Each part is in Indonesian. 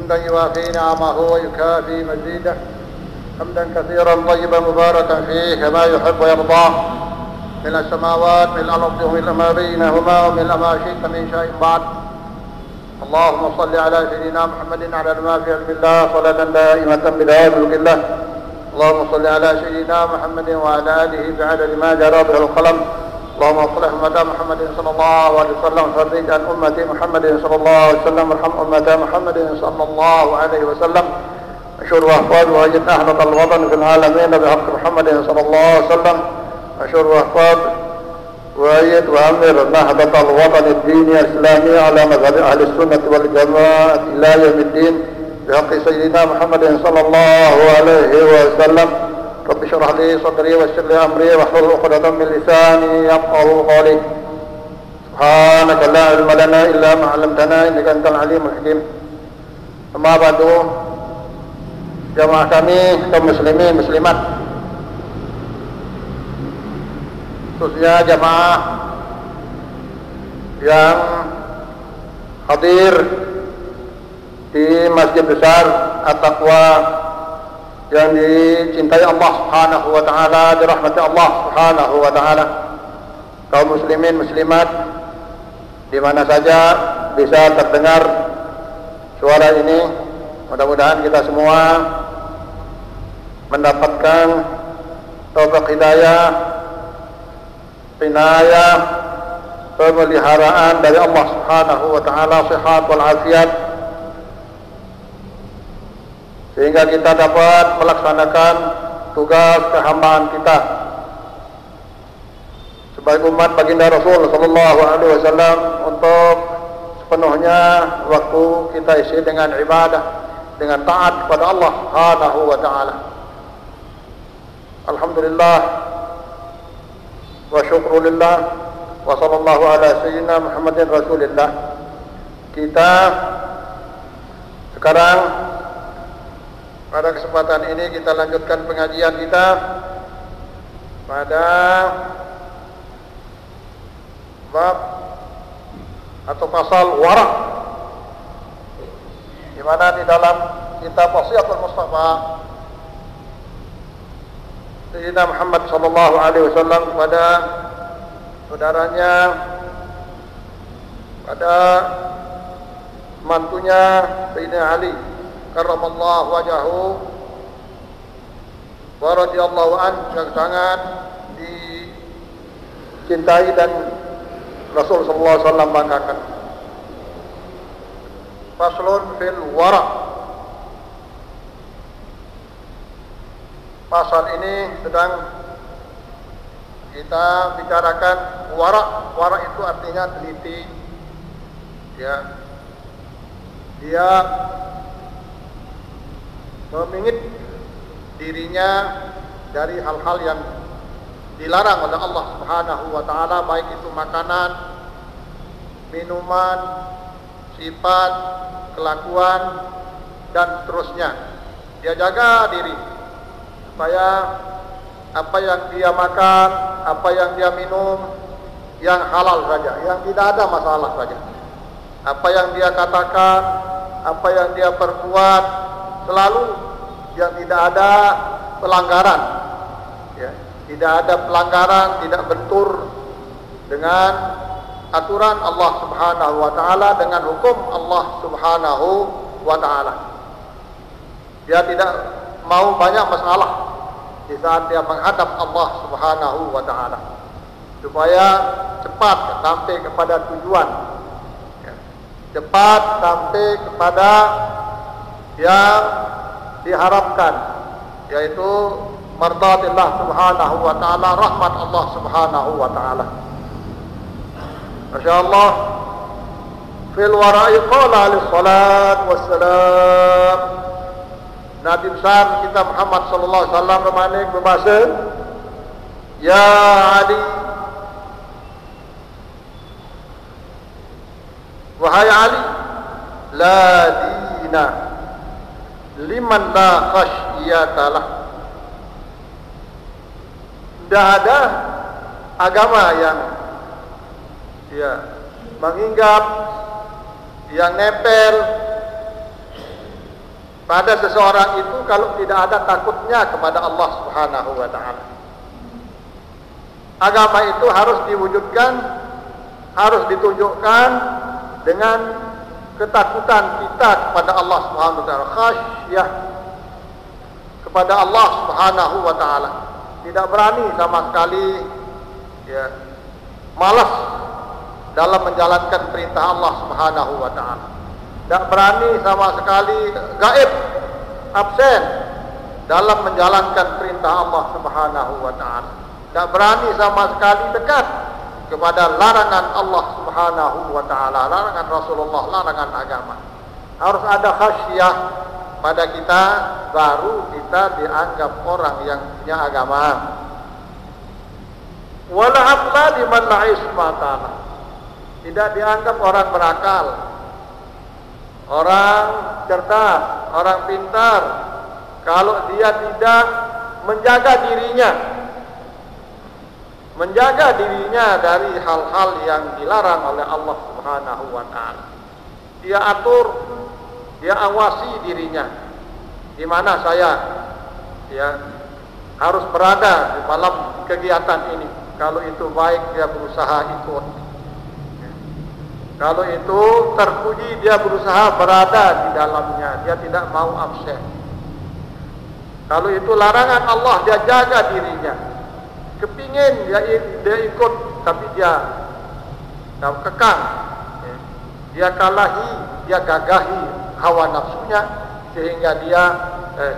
حمدا يوافي نعمه ويكافي مزيده حمدا كثيرا طيبا مباركا فيه كما يحب ويرضاه من السماوات من الأرض ومن ما بينهما ومن ما شئت من شيء بعد. اللهم صل على سيدنا محمد على ما في علم الله صلاة دائمة بدوام ملك الله. اللهم صل على سيدنا محمد وعلى آله بعدد ما جرى به القلم. اللهم صل أمة محمد صلى الله عليه وسلم فرج عن أمة محمد صلى الله عليه وسلم ارحم أمة محمد صلى الله عليه وسلم أشهر واحفظ وأجد أهلة الوطن في العالمين بحق محمد صلى الله عليه وسلم أشهر واحفظ وأيد وأمر نهضة الوطن الديني الإسلامي على مذهب أهل السنة والجماعة إلى يوم الدين بحق سيدنا محمد صلى الله عليه وسلم. رب اشرح لي صدري ويسر لي أمري واحلل عقدة من لساني يفقهوا قولي. سبحانك لا علم لنا إلا ما علمتنا إنك أنت العليم الحكيم. Amma ba'du, jamaah kami kaum muslimin muslimat, khususnya jamaah yang hadir di Masjid Besar At-Taqwa yang dicintai Allah Subhanahu wa taala, dirahmati Allah Subhanahu wa taala. Kaum muslimin muslimat di mana saja bisa terdengar suara ini, mudah-mudahan kita semua mendapatkan taufik hidayah, inayah, pemeliharaan dari Allah Subhanahu wa taala, sehat wal afiat, sehingga kita dapat melaksanakan tugas kehambaan kita sebagai umat baginda Rasul sallallahu alaihi wasallam untuk sepenuhnya waktu kita isi dengan ibadah, dengan taat kepada Allah Subhanahu wa taala. Alhamdulillah wa syukrulillah wa sallallahu ala sayyidina Muhammadin Rasulillah. Kita sekarang pada kesempatan ini kita lanjutkan pengajian kita pada bab atau pasal wara', di mana di dalam kitab Wasiyatul Mustafa Sayyidina Muhammad sallallahu alaihi wasallam kepada saudaranya, pada mantunya Sayyidina Ali karramallahu wajahu wa radhiyallahu an, yang sangat dicintai dan Rasul sallallahu alaihi wasallam banggakan. Faslun fil wara'. Pasal ini sedang kita bicarakan wara'. Wara' itu artinya teliti. Ya. Dia memingit dirinya dari hal-hal yang dilarang oleh Allah Subhanahu wa taala, baik itu makanan, minuman, sifat, kelakuan dan seterusnya. Dia jaga diri supaya apa yang dia makan, apa yang dia minum yang halal saja, yang tidak ada masalah saja. Apa yang dia katakan, apa yang dia perbuat selalu yang tidak ada pelanggaran, ya. Tidak ada pelanggaran, tidak bentur dengan aturan Allah Subhanahu wa taala, dengan hukum Allah Subhanahu wa taala. Dia tidak mau banyak masalah di saat dia menghadap Allah Subhanahu wa taala, supaya cepat sampai kepada tujuan, ya. Cepat sampai kepada yang diharapkan, yaitu mardatillah subhanahu wa ta'ala, rahmat Allah subhanahu wa ta'ala. Masyaallah, fil wara'i qala alayhi salat wassalam, Nabi besar kita Muhammad sallallahu alaihi wasallam berbahasa, ya Ali, wahai Ali, la dina liman la khasyiyatalah. Tidak ada agama yang menginggap, yang nempel, pada seseorang itu kalau tidak ada takutnya kepada Allah Subhanahu wa taala. Agama itu harus diwujudkan, harus ditunjukkan dengan ketakutan kita kepada Allah Subhanahu wa taala, khasyah kepada Allah Subhanahu wa taala. Tidak berani sama sekali ya, malas dalam menjalankan perintah Allah Subhanahu wa taala. Tidak berani sama sekali gaib, absen dalam menjalankan perintah Allah Subhanahu wa taala. Tidak berani sama sekali dekat kepada larangan Allah Subhanahu wa taala, larangan Rasulullah, larangan agama. Harus ada khasyah pada kita, baru kita dianggap orang yang punya agama. Wala aqla liman la isma ta'ala. Tidak dianggap orang berakal, orang cerdas, orang pintar, kalau dia tidak menjaga dirinya dari hal-hal yang dilarang oleh Allah Subhanahu wa taala. Dia atur, dia awasi dirinya. Di mana saya harus berada di dalam kegiatan ini. Kalau itu baik, dia berusaha ikut. Kalau itu terpuji, dia berusaha berada di dalamnya. Dia tidak mau absen. Kalau itu larangan Allah, dia jaga dirinya. Kepingin dia ikut, tapi dia kekang. Dia kalahi, dia gagahi hawa nafsunya, sehingga dia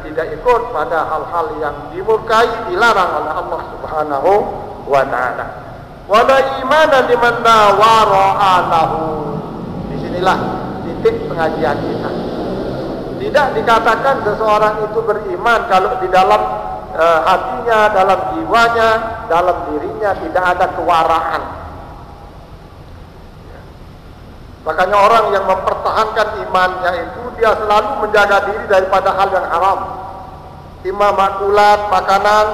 tidak ikut pada hal-hal yang dimurkai, dilarang oleh Allah Subhanahu wa ta'ala. Wala imana liman la wara'a lahu. Disinilah titik pengajian kita. Tidak dikatakan seseorang itu beriman kalau di dalam hatinya, dalam jiwanya, dalam dirinya tidak ada kewaraan. Makanya orang yang mempertahankan imannya itu dia selalu menjaga diri daripada hal yang haram. Imma makulat, makanan,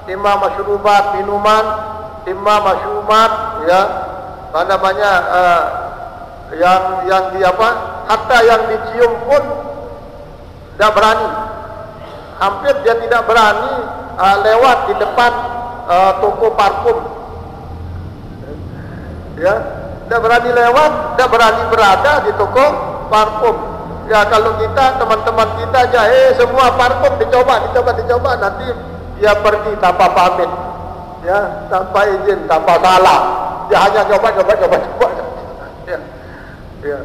imma masyrubat, minuman, imma masyumat, yang di apa? Hatta yang dicium pun tidak berani. Hampir dia tidak berani lewat di depan toko parfum. Ya, tidak berani lewat, tidak berani berada di toko parfum. Ya, kalau kita, teman-teman kita aja, semua parfum dicoba, nanti dia pergi tanpa pamit, ya, tanpa izin, tanpa salah. Dia hanya coba. Ya.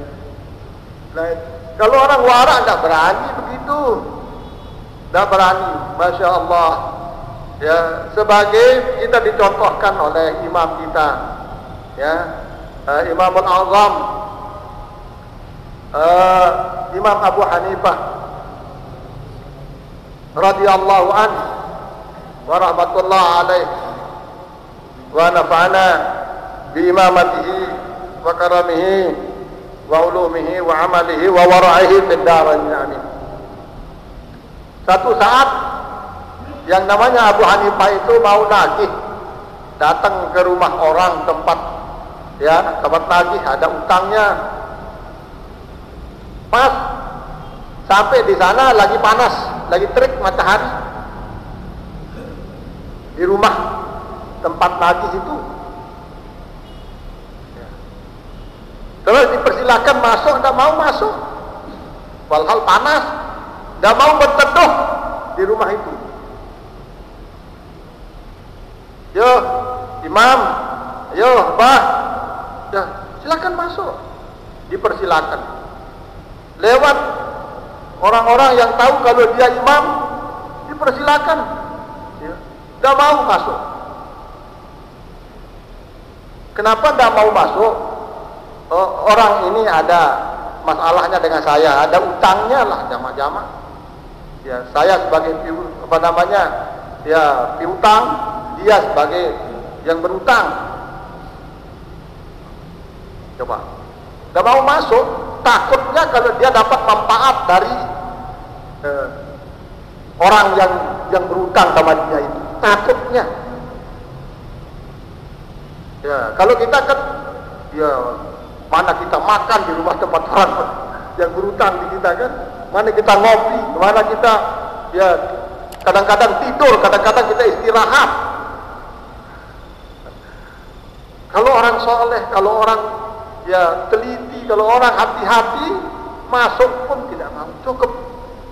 Nah, kalau orang warak tidak berani begitu, tidak berani, masya Allah. Ya, sebagai kita dicontohkan oleh imam kita, ya, Imamul Azam, Imam Abu Hanifah radhiyallahu anhu wa rahmatullah alaih wa nafa'ana bi imamatihi wa karamihi wa ulumihi wa amalihi wa wara'ihi fid darain amin. Satu saat yang namanya Abu Hanifah itu mau nagih, datang ke rumah orang tempat nagih, ada utangnya. Pas sampai di sana lagi panas, lagi terik matahari. Di rumah tempat nagih itu. Terus dipersilakan masuk, tidak mau masuk. Walhal panas, tidak mau berteduh di rumah itu. Yo, imam, yo, bah, ya, silakan masuk. Dipersilakan. Lewat orang-orang yang tahu kalau dia imam, dipersilakan. Ya, tidak mau masuk. Kenapa tidak mau masuk? Orang ini ada masalahnya dengan saya, ada utangnya lah, jamaah-jamaah. Ya, saya sebagai piutang, dia sebagai yang berutang. Coba, tidak mau masuk, takutnya kalau dia dapat manfaat dari orang yang berutang sama dia itu, takutnya. Ya, kalau kita kan, ya, mana kita makan di rumah tempat orang yang berutang di kita kan, Mana kita ngopi, mana kita ya kadang-kadang tidur, kadang-kadang kita istirahat. Kalau orang soleh, kalau orang ya teliti, kalau orang hati-hati, masuk pun tidak mau. Cukup,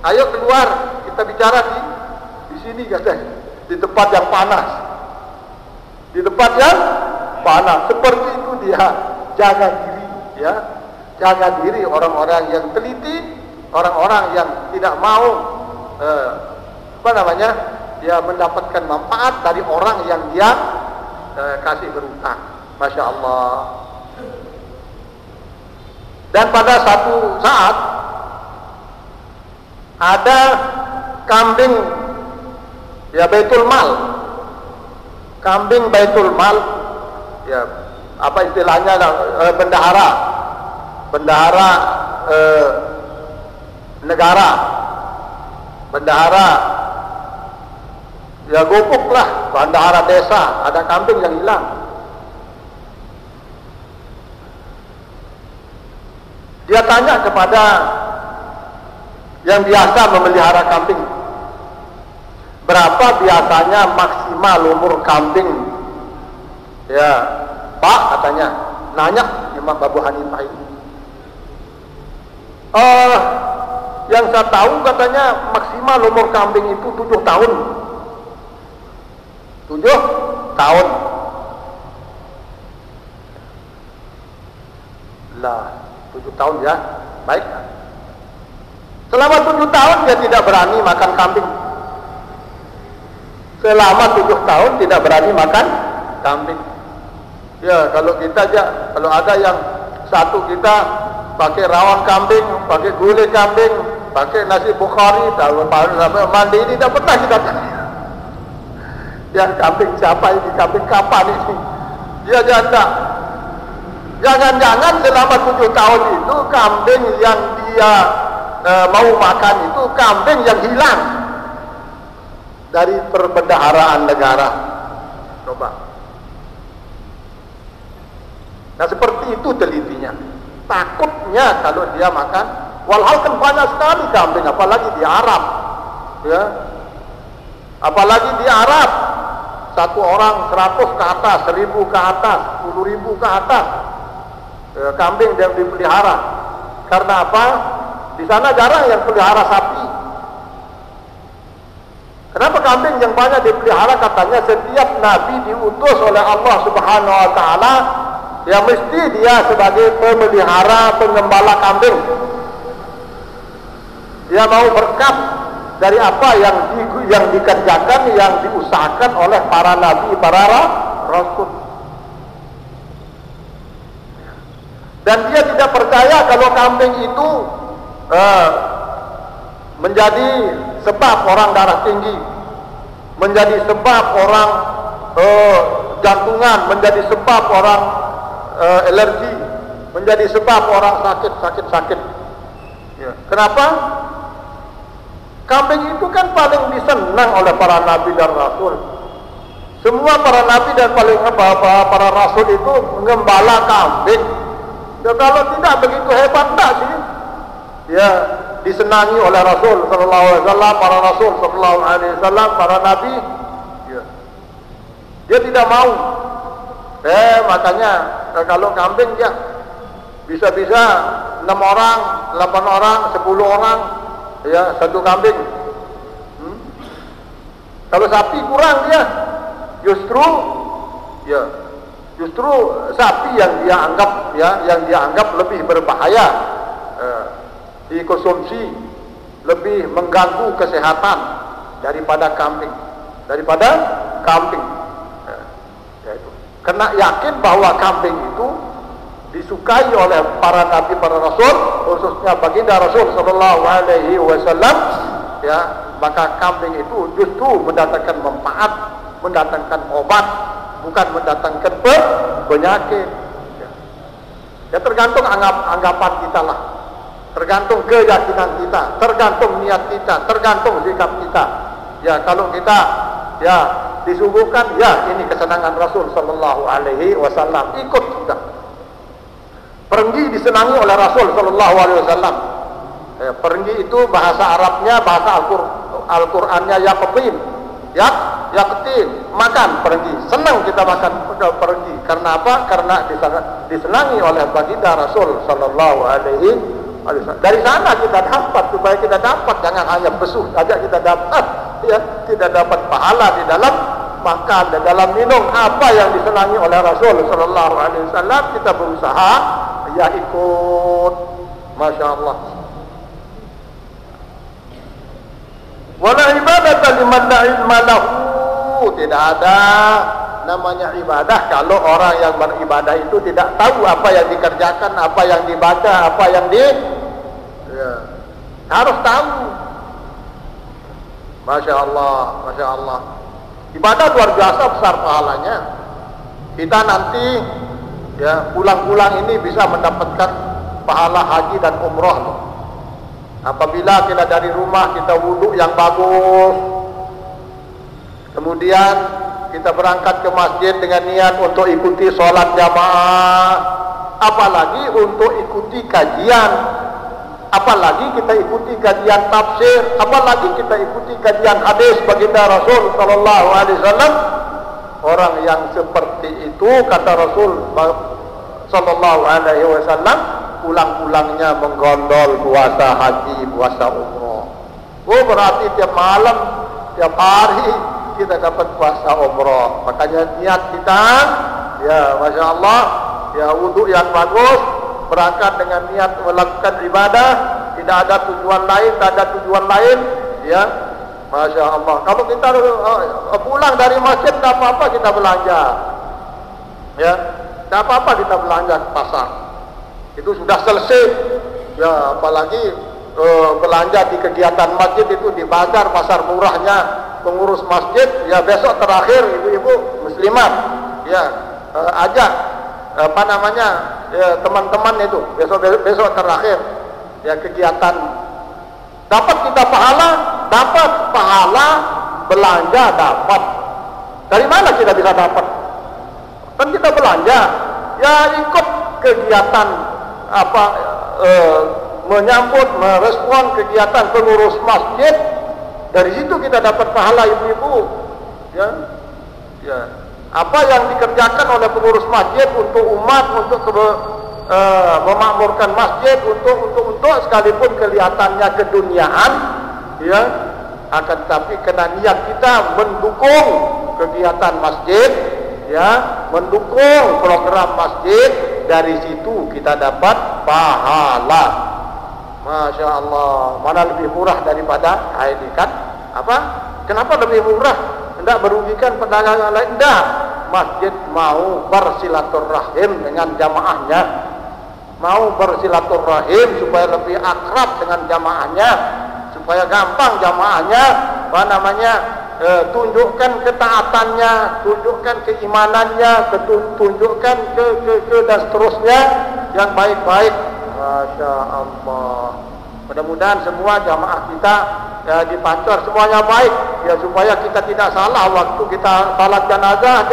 ayo keluar, kita bicara di sini katanya, di tempat yang panas, di tempat yang panas. Seperti itu dia jaga diri, ya, jaga diri orang-orang yang teliti, orang-orang yang tidak mau dia mendapatkan manfaat dari orang yang dia kasih berutang. Masya Allah. Dan pada satu saat ada kambing ya Baitul Mal, kambing Baitul Mal, ya apa istilahnya, bendahara negara, bendahara ya gopuk lah, bendahara desa, ada kambing yang hilang. Dia tanya kepada yang biasa memelihara kambing, berapa biasanya maksimal umur kambing? Ya, Pak, katanya, nanya Imam Abu Hanifah ini. Yang saya tahu katanya maksimal umur kambing itu 7 tahun. 7 tahun. Lah, 7 tahun ya, baik. Selama 7 tahun dia tidak berani makan kambing. Selama 7 tahun tidak berani makan kambing. Ya, kalau kita aja, kalau ada yang satu kita pakai rawon kambing, pakai gulai kambing, pakai nasi Bukhari, mandi ini tidak pernah kita tanya. Ya, kambing siapa ini, kambing kapan ini? Dia janda. Jangan-jangan selama 7 tahun itu kambing yang dia mau makan itu kambing yang hilang dari perbendaharaan negara. Coba. Nah, seperti itu telitinya. Takutnya kalau dia makan, walhal kan banyak sekali kambing, apalagi di Arab, ya, apalagi di Arab, satu orang 100 ke atas, 1000 ke atas, 10.000 ke atas. Kambing yang dipelihara. Karena apa? Di sana jarang yang pelihara sapi. Kenapa kambing yang banyak dipelihara? Katanya setiap nabi diutus oleh Allah Subhanahu wa taala, ya mesti dia sebagai pemelihara, pengembala kambing. Dia mau berkat dari apa yang dikerjakan, yang diusahakan oleh para nabi, para rasul. Dan dia tidak percaya kalau kambing itu menjadi sebab orang darah tinggi, menjadi sebab orang jantungan, menjadi sebab orang alergi, menjadi sebab orang sakit. Ya. Kenapa? Kambing itu kan paling disenang oleh para nabi dan rasul. Semua para nabi dan para rasul itu mengembala kambing. Ya, kalau tidak begitu hebat tak sih? Ya, disenangi oleh Rasul sallallahu alaihi wasallam, para rasul sallallahu alaihi wasallam, para nabi. Ya. Dia tidak mau. Makanya kalau kambing ya bisa-bisa 6 orang, 8 orang, 10 orang, ya, satu kambing. Kalau sapi kurang dia. Justru sapi yang dia anggap lebih berbahaya dikonsumsi, lebih mengganggu kesehatan daripada kambing. Ya itu. Karena yakin bahwa kambing itu disukai oleh para nabi, para rasul, khususnya baginda Rasul sallallahu alaihi wasallam, ya, maka kambing itu justru mendatangkan manfaat, mendatangkan obat, bukan mendatangkan penyakit. Ya, tergantung anggapan kita lah, tergantung keyakinan kita, tergantung niat kita, tergantung sikap kita. Ya, kalau kita ya disuguhkan, ya ini kesenangan Rasul sallallahu alaihi wasallam, ikut sudah. Pergi disenangi oleh Rasul sallallahu alaihi wasallam. Pergi itu bahasa Arabnya, bahasa Al-Qur'annya yaqtin. Yaqtin, makan pergi. Senang kita makan pergi. Karena apa? Karena disenangi oleh baginda Rasul sallallahu alaihi wasallam. Dari sana kita dapat, supaya kita dapat, jangan hanya besuh saja kita dapat, ya, tidak dapat pahala di dalam makan, di dalam minum apa yang disenangi oleh Rasul sallallahu alaihi wasallam. Kita berusaha ya ikut. Masya Allah. Wala ibadata liman la ilma lahu. Tidak ada namanya ibadah kalau orang yang beribadah itu tidak tahu apa yang dikerjakan, apa yang dibaca, apa yang harus tahu. Masya Allah, Masya Allah. Ibadah luar biasa besar pahalanya. Kita nanti ya pulang-pulang ini bisa mendapatkan pahala haji dan umroh loh. Apabila kita dari rumah kita wudhu yang bagus, kemudian kita berangkat ke masjid dengan niat untuk ikuti sholat jamaah, apalagi untuk ikuti kajian, apalagi kita ikuti kajian tafsir, apalagi kita ikuti kajian hadis baginda Rasul sallallahu alaihi wasallam. Orang yang seperti itu, kata Rasul sallallahu alaihi wasallam, pulang-pulangnya menggondol puasa haji, puasa umroh. Oh, berarti tiap malam, tiap hari kita dapat puasa umroh. Makanya niat kita, ya Masya Allah, ya wudhu yang bagus, berangkat dengan niat melakukan ibadah, tidak ada tujuan lain, tak ada tujuan lain, ya Masya Allah. Kalau kita pulang dari masjid, tak apa-apa kita belanja, ya, tak apa-apa kita belanja ke pasar. Itu sudah selesai, ya apalagi belanja di kegiatan masjid itu di bazar, pasar murahnya pengurus masjid, ya besok terakhir ibu-ibu muslimat, ya ajak apa namanya ya, teman-teman itu besok terakhir ya kegiatan, dapat kita dapat pahala belanja, dapat. Dari mana kita bisa dapat? Kan kita belanja, ya ikut kegiatan apa menyambut, merespon kegiatan pengurus masjid, dari situ kita dapat pahala ibu-ibu, ya, ya. Apa yang dikerjakan oleh pengurus masjid untuk umat, untuk memakmurkan masjid, untuk sekalipun kelihatannya keduniaan, ya, akan tapi kena niat kita mendukung kegiatan masjid, ya, mendukung program masjid, dari situ kita dapat pahala. Masya Allah, mana lebih murah daripada ini kan? Apa? Kenapa lebih murah? Tidak merugikan pedagang yang lain. Tidak. Masjid mau bersilaturahim dengan jamaahnya, mau bersilaturahim supaya lebih akrab dengan jamaahnya, supaya gampang jamaahnya, apa namanya, tunjukkan ketaatannya, tunjukkan keimanannya, tunjukkan ke dan seterusnya yang baik-baik. Masya Allah. Mudah-mudahan semua jamaah kita ya, dipancor semuanya baik, ya, supaya kita tidak salah waktu kita salat jenazah.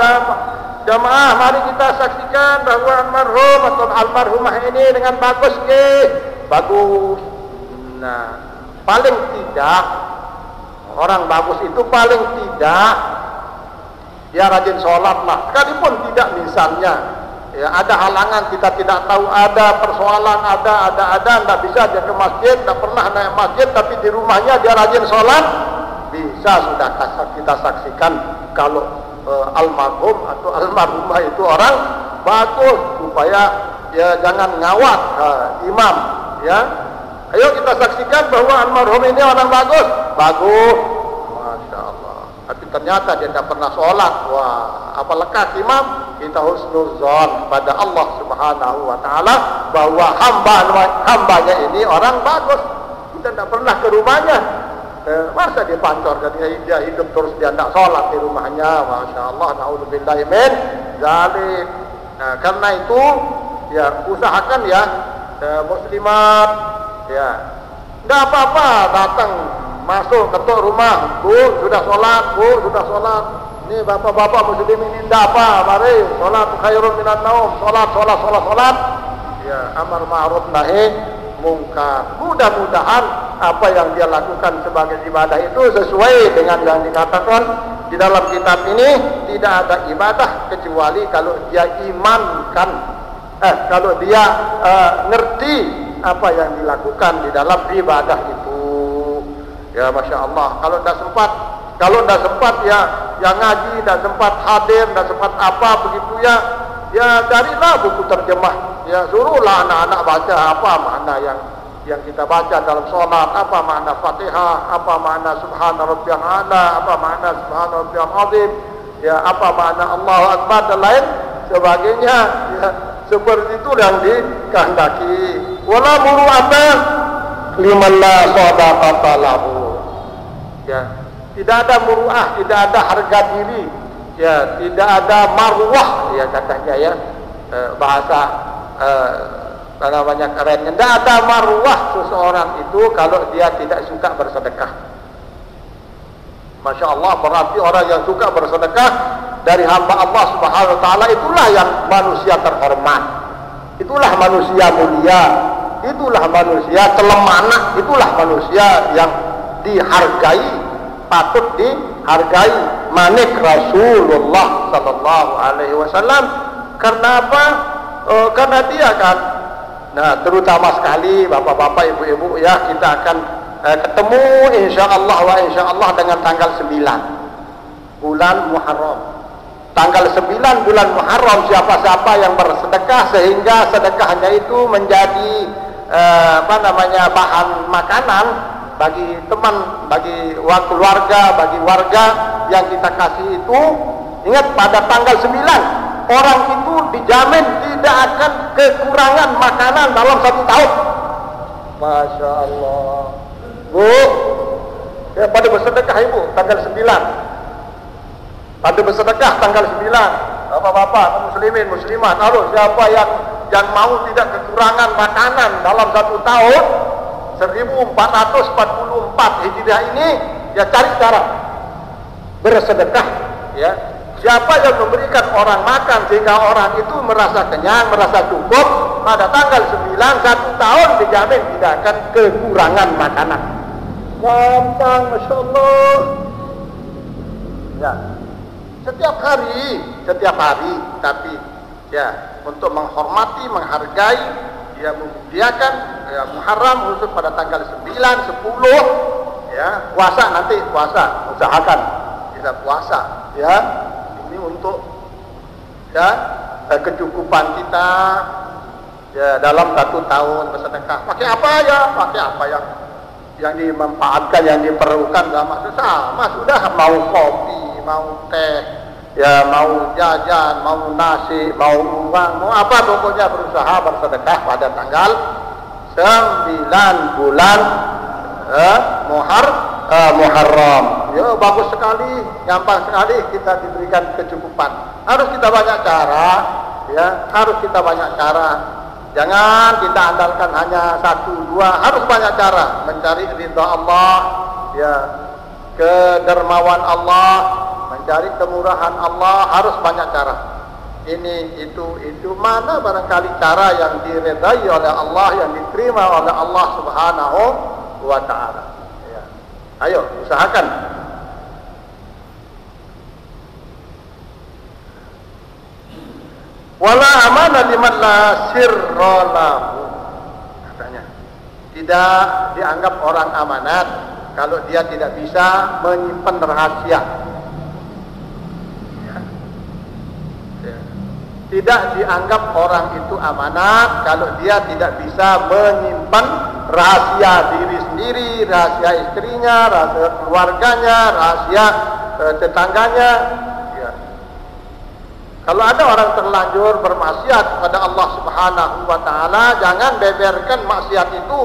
Jamaah, mari kita saksikan bahwa almarhum atau almarhumah ini dengan bagus, bagus. Nah, paling tidak orang bagus itu paling tidak dia rajin sholat lah, sekalipun tidak misalnya. Ya, ada halangan, kita tidak tahu, ada persoalan, ada tidak bisa dia ke masjid, tidak pernah naik masjid, tapi di rumahnya dia rajin sholat, bisa sudah kita saksikan kalau almarhum atau almarhumah itu orang bagus, supaya ya jangan ngawat imam, ya. Ayo kita saksikan bahwa almarhum ini orang bagus, Masya Allah. Tapi ternyata dia tidak pernah sholat, wah, apa lekas imam? Kita husnuzon pada Allah Subhanahu wa Ta'ala bahwa hambanya ini orang bagus. Kita tidak pernah ke rumahnya, masa dia pancor, dia hidup terus dia tidak sholat di rumahnya. Masya Allah, na'udzubillahi min dzalik. Nah, karena itu ya usahakan ya muslimat, ya tidak apa-apa datang masuk ketuk rumah, Bu sudah sholat. Ini bapak-bapak muslim ini tidak apa, mari sholat khairun minan naum, sholat. Ya, amar ma'ruf nahi mungkar. Mudah-mudahan apa yang dia lakukan sebagai ibadah itu sesuai dengan yang dikatakan di dalam kitab ini. Tidak ada ibadah kecuali kalau dia imankan, kalau dia ngerti apa yang dilakukan di dalam ibadah itu. Ya Masya Allah. Kalau tidak sempat ya ngaji, tidak sempat hadir, tidak sempat apa begitu ya carilah buku terjemah, ya suruhlah anak-anak baca apa makna yang kita baca dalam sholat, apa makna Fatihah, apa makna Subhana Rabbiyal A'la, apa makna Subhana Rabbiyal Azim, ya apa makna Allahu Akbar dan lain sebagainya. Ya, seperti itu yang dikehendaki. Wala muru'ata liman la shadaqata lahu. Ya, tidak ada muru'ah, tidak ada harga diri, ya tidak ada marwah, ya katanya ya, bahasa namanya kerennya. Tidak ada marwah seseorang itu kalau dia tidak suka bersedekah. Masya Allah, berarti orang yang suka bersedekah dari hamba Allah Subhanahu Wa Taala itulah yang manusia terhormat, itulah manusia mulia, itulah manusia telemana, itulah manusia yang dihargai, patut dihargai. Manik Rasulullah Sallallahu Alaihi Wasallam. Karena apa? Karena dia kan, nah terutama sekali bapak-bapak, ibu-ibu ya, kita akan ketemu insya Allah dengan tanggal 9 bulan Muharram. Tanggal 9 bulan Muharram, siapa-siapa yang bersedekah sehingga sedekahnya itu menjadi bahan makanan bagi teman, bagi keluarga, bagi warga yang kita kasih itu, ingat pada tanggal 9 orang itu dijamin tidak akan kekurangan makanan dalam 1 tahun. Masya Allah. Bu, ya pada bersedekah ibu tanggal 9. Pada bersedekah tanggal 9. Bapak-bapak, muslimin, muslimat, harus siapa yang mau tidak kekurangan makanan dalam 1 tahun 1444 Hijriah ini, ya cari cara bersedekah, ya. Siapa yang memberikan orang makan sehingga orang itu merasa kenyang, merasa cukup, pada tanggal 9 1 tahun dijamin tidak akan kekurangan makanan. Gampang, Masya Allah. Ya, setiap hari, tapi ya untuk menghormati, menghargai, dia memuliakan ya, Muharram khusus pada tanggal 9, 10 ya, puasa, usahakan kita puasa ya, ini untuk ya kecukupan kita ya dalam 1 tahun bersedekah. Pakai apa yang dimanfaatkan, yang diperlukan sama sudah, mau kopi, mau teh, ya mau jajan, mau nasi, mau uang, mau apa, pokoknya berusaha bersedekah pada tanggal 9 bulan Muharram. Ya bagus sekali, gampang sekali kita diberikan kecukupan. Harus kita banyak cara, ya harus kita banyak cara. Jangan kita andalkan hanya 1, 2, harus banyak cara mencari ridha Allah, ya kedermawan Allah, mencari kemurahan Allah, harus banyak cara. Ini itu mana barangkali cara yang diredai oleh Allah, yang diterima oleh Allah Subhanahu wa Ta'ala. Ya. Ayo usahakan. Wala amana liman la sirra lahu. Katanya, tidak dianggap orang amanat kalau dia tidak bisa menyimpan rahasia. Ya. Ya. Tidak dianggap orang itu amanat kalau dia tidak bisa menyimpan rahasia diri sendiri, rahasia istrinya, rahasia keluarganya, rahasia tetangganya. Kalau ada orang terlanjur bermaksiat kepada Allah Subhanahu wa Ta'ala, jangan beberkan maksiat itu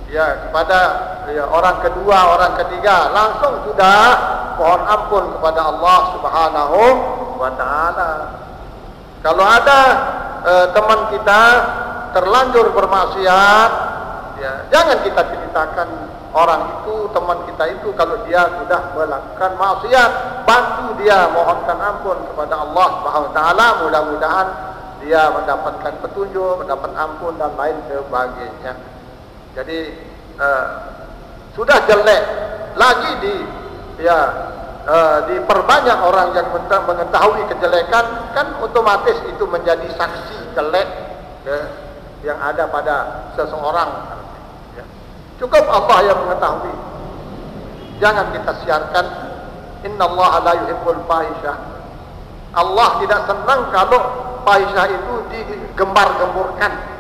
ya kepada orang kedua, orang ketiga, langsung sudah mohon ampun kepada Allah Subhanahu wa Ta'ala. Kalau ada teman kita terlanjur bermaksiat, ya jangan kita ceritakan orang itu, teman kita itu, kalau dia sudah melakukan maksiat, bantu dia, mohonkan ampun kepada Allah Subhanahu wa Ta'ala. Mudah-mudahan dia mendapatkan petunjuk, mendapat ampun dan lain sebagainya. Jadi sudah jelek lagi diperbanyak orang yang mengetahui kejelekan, kan otomatis itu menjadi saksi jelek yang ada pada seseorang. Cukup Allah yang mengetahui. Jangan kita siarkan. Innallaha la yuhibbul fahisyah. Allah tidak senang kalau fahisyah itu digembar-gemburkan.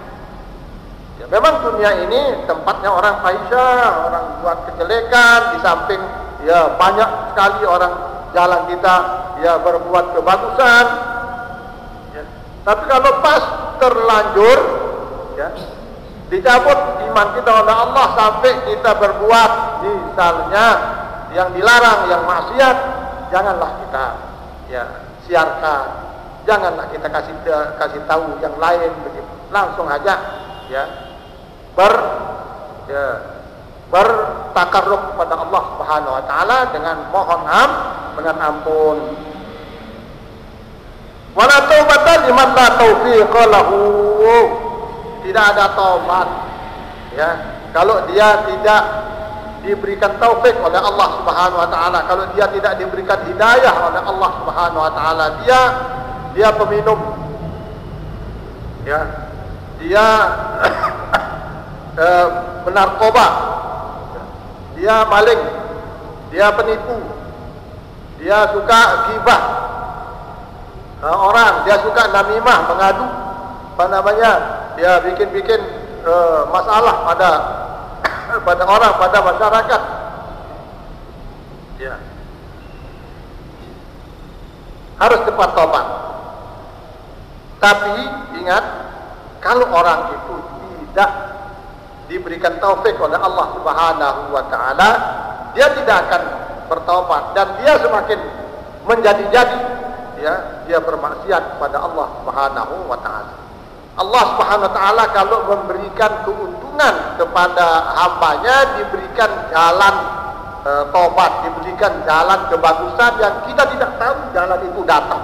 Ya, memang dunia ini tempatnya orang fahisyah, orang buat kejelekan. Di samping ya banyak sekali orang jalan kita ya berbuat kebagusan. Ya. Tapi kalau pas terlanjur, ya, dicabut iman kita oleh Allah sampai kita berbuat misalnya yang dilarang, yang maksiat, janganlah kita ya siarkan, janganlah kita kasih tahu yang lain begitu. Langsung aja ya bertakarrub kepada Allah Subhanahu wa taala dengan mohon dengan ampun. Wala taubatan liman la taufiqa lahu. Tidak ada taubat ya kalau dia tidak diberikan taufik oleh Allah Subhanahu wa taala, kalau dia tidak diberikan hidayah oleh Allah Subhanahu wa taala. Dia peminum ya, dia menarkoba, dia maling, dia penipu, dia suka ghibah orang, dia suka namimah, mengadu ya bikin masalah pada orang, pada masyarakat. Ya. Harus cepat tobat. Tapi ingat, kalau orang itu tidak diberikan taufik oleh Allah Subhanahu wa taala, dia tidak akan bertaubat dan dia semakin menjadi-jadi ya, dia bermaksiat kepada Allah Subhanahu wa taala. Allah Subhanahu wa taala kalau memberikan keuntungan kepada hambanya, diberikan jalan taubat, diberikan jalan kebagusan yang kita tidak tahu jalan itu datang.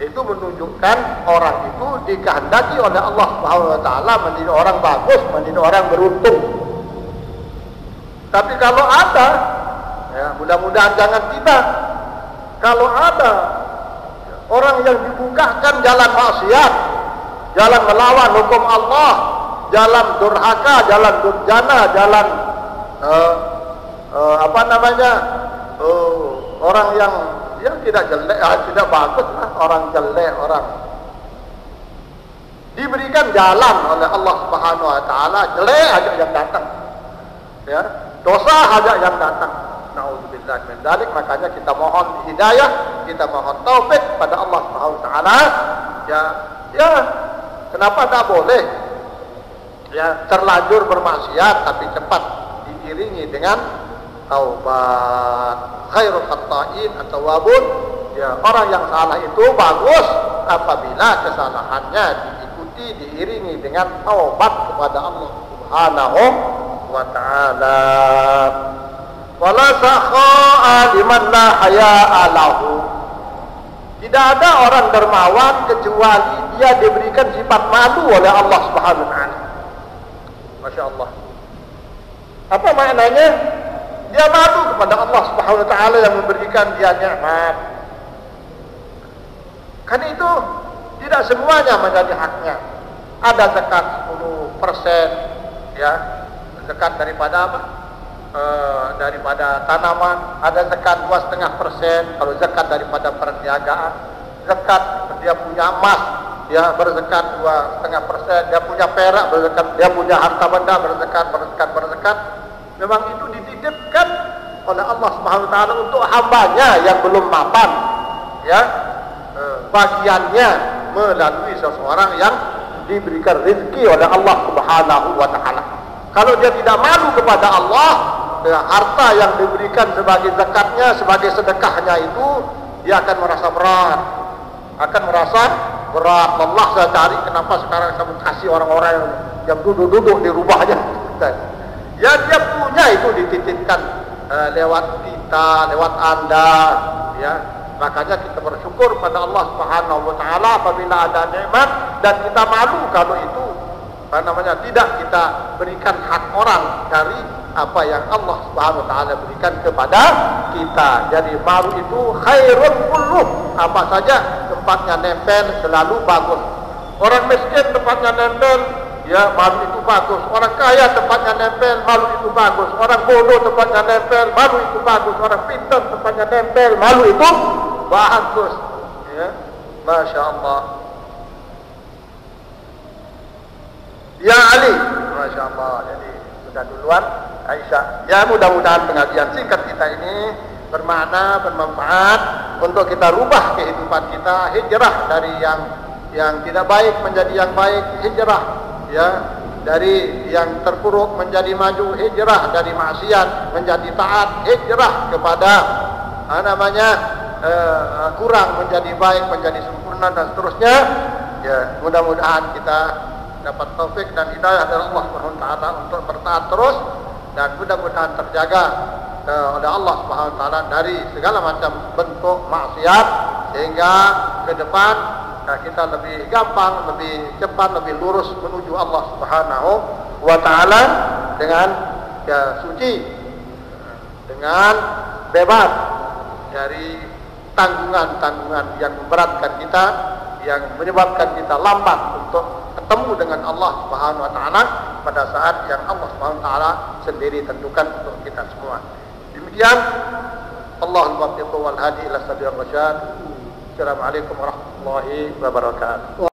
Itu menunjukkan orang itu dikehendaki oleh Allah Subhanahu wa taala menjadi orang bagus, menjadi orang beruntung. Tapi kalau ada, ya mudah-mudahan jangan kita, kalau ada orang yang dibukakan jalan maksiat, jalan melawan hukum Allah, jalan durhaka, jalan durjana, jalan orang yang tidak jelek, tidak bagus lah, orang jelek, orang diberikan jalan oleh Allah Subhanahu wa taala, jelek aja yang datang. Ya, dosa aja yang datang. Nauzubillah min dzalik. Makanya kita mohon hidayah, kita mohon taufik pada Allah Subhanahu wa taala. Ya, kenapa tak boleh? Ya, terlanjur bermaksiat tapi cepat diiringi dengan taubat. Khairul khata'in at-tawwabun. Ya, orang yang salah itu bagus apabila kesalahannya diikuti, diiringi dengan taubat kepada Allah Subhanahu wa taala. Wala sakha'a liman la haya'a lahu. Tidak ada orang dermawan kecuali dia diberikan sifat malu oleh Allah Subhanahu wa taala. Masya Allah. Apa maknanya? Dia malu kepada Allah Subhanahu wa taala yang memberikan dia nikmat. Karena itu tidak semuanya menjadi haknya. Ada zakat 10%, ya, zakat daripada apa? Daripada tanaman. Ada zakat 2,5% kalau zakat daripada perniagaan. Zakat dia punya emas, ya, berzakat 2,5%. Dia punya perak, berzakat. Dia punya harta benda, berzakat. Memang itu dititipkan oleh Allah Subhanahu wa taala untuk hambanya yang belum mapan, ya, bagiannya melalui seseorang yang diberikan rezeki oleh Allah Subhanahu wa taala. Kalau dia tidak malu kepada Allah, ya, harta yang diberikan sebagai zakatnya, sebagai sedekahnya itu, dia akan merasa berat. Allah, saya cari kenapa sekarang kamu kasih orang-orang yang duduk-duduk di rumahnya. Ya, dia punya itu dititipkan lewat kita, lewat Anda, ya. Makanya kita bersyukur pada Allah Subhanahu wa taala apabila ada nikmat, dan kita malu kalau itu tidak kita berikan hak orang dari apa yang Allah Subhanahu wa taala berikan kepada kita. Jadi malu itu khairun kulluh. Apa saja tempatnya nempel selalu bagus. Orang miskin tempatnya nempel, ya malu itu bagus. Orang kaya tempatnya nempel, malu itu bagus. Orang bodoh tempatnya nempel, malu itu bagus. Orang pintar tempatnya nempel, malu itu bagus. Ya, Masya Allah. Ya Ali, Masya Allah. Jadi sudah duluan Aisyah. Ya, mudah-mudahan pengajian singkat kita ini bermakna, bermanfaat untuk kita rubah kehidupan kita, hijrah dari yang tidak baik menjadi yang baik, hijrah ya dari yang terpuruk menjadi maju, hijrah dari maksiat menjadi taat, hijrah kepada kurang menjadi baik, menjadi sempurna dan seterusnya. Ya, mudah-mudahan kita dapat taufik dan hidayah dari Allah Subhanahu wa taala untuk bertaat terus, dan mudah-mudahan terjaga oleh Allah Subhanahu wa taala dari segala macam bentuk maksiat, sehingga ke depan kita lebih gampang, lebih cepat, lebih lurus menuju Allah Subhanahu wa taala dengan suci, dengan bebas dari tanggungan-tanggungan yang memberatkan kita, yang menyebabkan kita lambat untuk ketemu dengan Allah Subhanahu wa taala pada saat yang Allah Subhanahu wa taala sendiri tentukan untuk kita semua. Demikian, Allahul muwaffiq wal hadi ila sabil rasyad. Assalamualaikum warahmatullahi wabarakatuh.